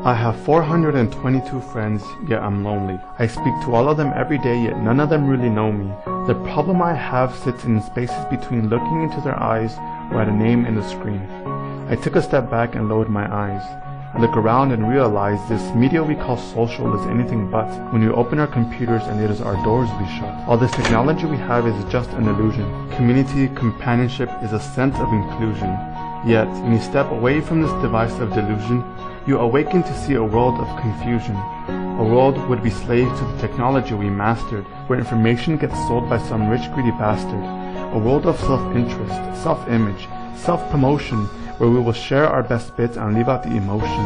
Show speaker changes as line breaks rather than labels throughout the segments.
I have 422 friends, yet I'm lonely. I speak to all of them every day, yet none of them really know me. The problem I have sits in spaces between looking into their eyes or at a name in the screen. I took a step back and lowered my eyes. I look around and realize this media we call social is anything but. When we open our computers and it is our doors we shut. All this technology we have is just an illusion. Community, companionship is a sense of inclusion. Yet, when you step away from this divisive delusion, you awaken to see a world of confusion. A world would be slave to the technology we mastered, where information gets sold by some rich greedy bastard. A world of self-interest, self-image, self-promotion, where we will share our best bits and leave out the emotion.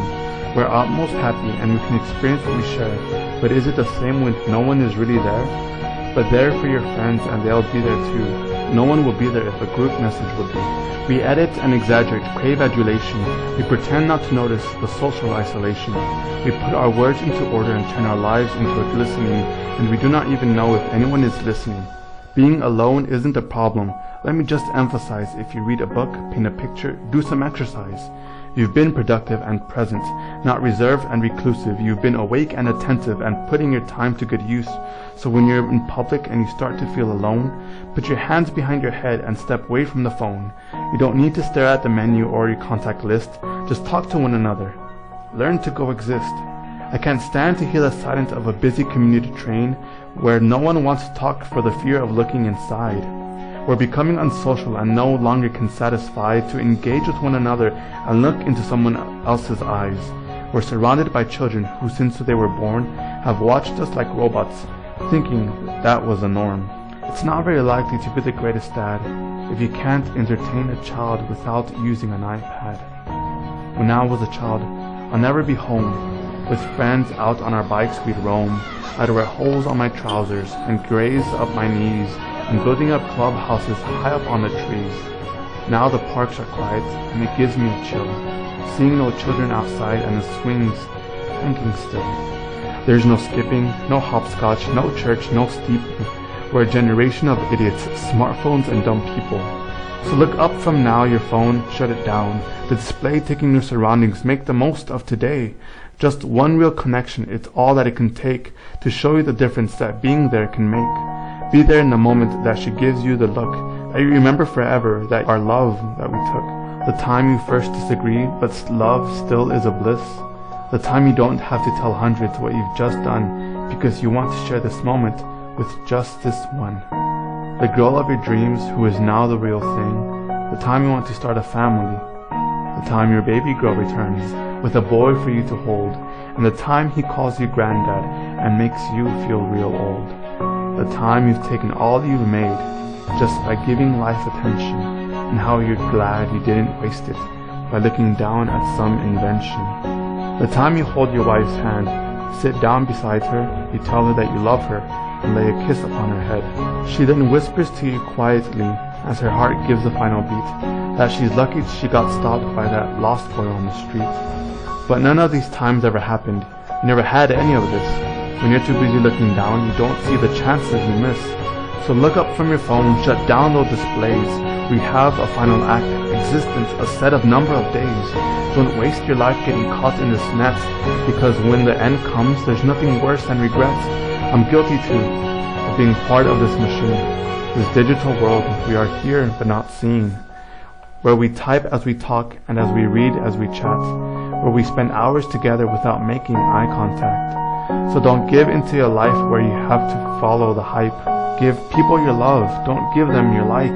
We're utmost happy and we can experience what we share, but is it the same when no one is really there? But there for your friends and they'll be there too. No one will be there if a group message would be. We edit and exaggerate, crave adulation. We pretend not to notice the social isolation. We put our words into order and turn our lives into a glistening, and we do not even know if anyone is listening. Being alone isn't a problem. Let me just emphasize, if you read a book, paint a picture, do some exercise. You've been productive and present, not reserved and reclusive. You've been awake and attentive and putting your time to good use. So when you're in public and you start to feel alone, put your hands behind your head and step away from the phone. You don't need to stare at the menu or your contact list. Just talk to one another. Learn to coexist. I can't stand to hear the silence of a busy commuter train where no one wants to talk for the fear of looking inside. We're becoming unsocial and no longer can satisfy to engage with one another and look into someone else's eyes. We're surrounded by children who, since they were born, have watched us like robots, thinking that was the norm. It's not very likely to be the greatest dad if you can't entertain a child without using an iPad. When I was a child, I'll never be home. With friends out on our bikes we'd roam. I'd wear holes on my trousers and graze up my knees, and building up clubhouses high up on the trees. Now the parks are quiet and it gives me a chill, seeing no children outside and the swings, thinking still. There's no skipping, no hopscotch, no church, no steeple. We're a generation of idiots, smartphones and dumb people. So look up from now, your phone, shut it down. The display taking your surroundings, make the most of today. Just one real connection, it's all that it can take to show you the difference that being there can make. Be there in the moment that she gives you the look, that you remember forever, that our love that we took. The time you first disagree, but love still is a bliss. The time you don't have to tell hundreds what you've just done, because you want to share this moment with just this one. The girl of your dreams who is now the real thing. The time you want to start a family. The time your baby girl returns with a boy for you to hold. And the time he calls you granddad and makes you feel real old. The time you've taken all you've made just by giving life attention, and how you're glad you didn't waste it by looking down at some invention. The time you hold your wife's hand, sit down beside her, you tell her that you love her, and lay a kiss upon her head. She then whispers to you quietly as her heart gives the final beat, that she's lucky she got stopped by that lost boy on the street. But none of these times ever happened. You never had any of this. When you're too busy looking down, you don't see the chances you miss. So look up from your phone, shut down those displays. We have a final act, existence, a set of number of days. Don't waste your life getting caught in this net, because when the end comes, there's nothing worse than regret. I'm guilty too, of being part of this machine. This digital world, we are here but not seen. Where we type as we talk and as we read as we chat. Where we spend hours together without making eye contact. So don't give into your life where you have to follow the hype. Give people your love, don't give them your like.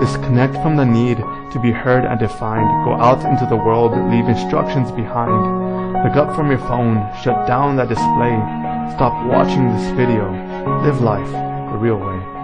Disconnect from the need to be heard and defined. Go out into the world, leave instructions behind. Look up from your phone, shut down that display. Stop watching this video. Live life the real way.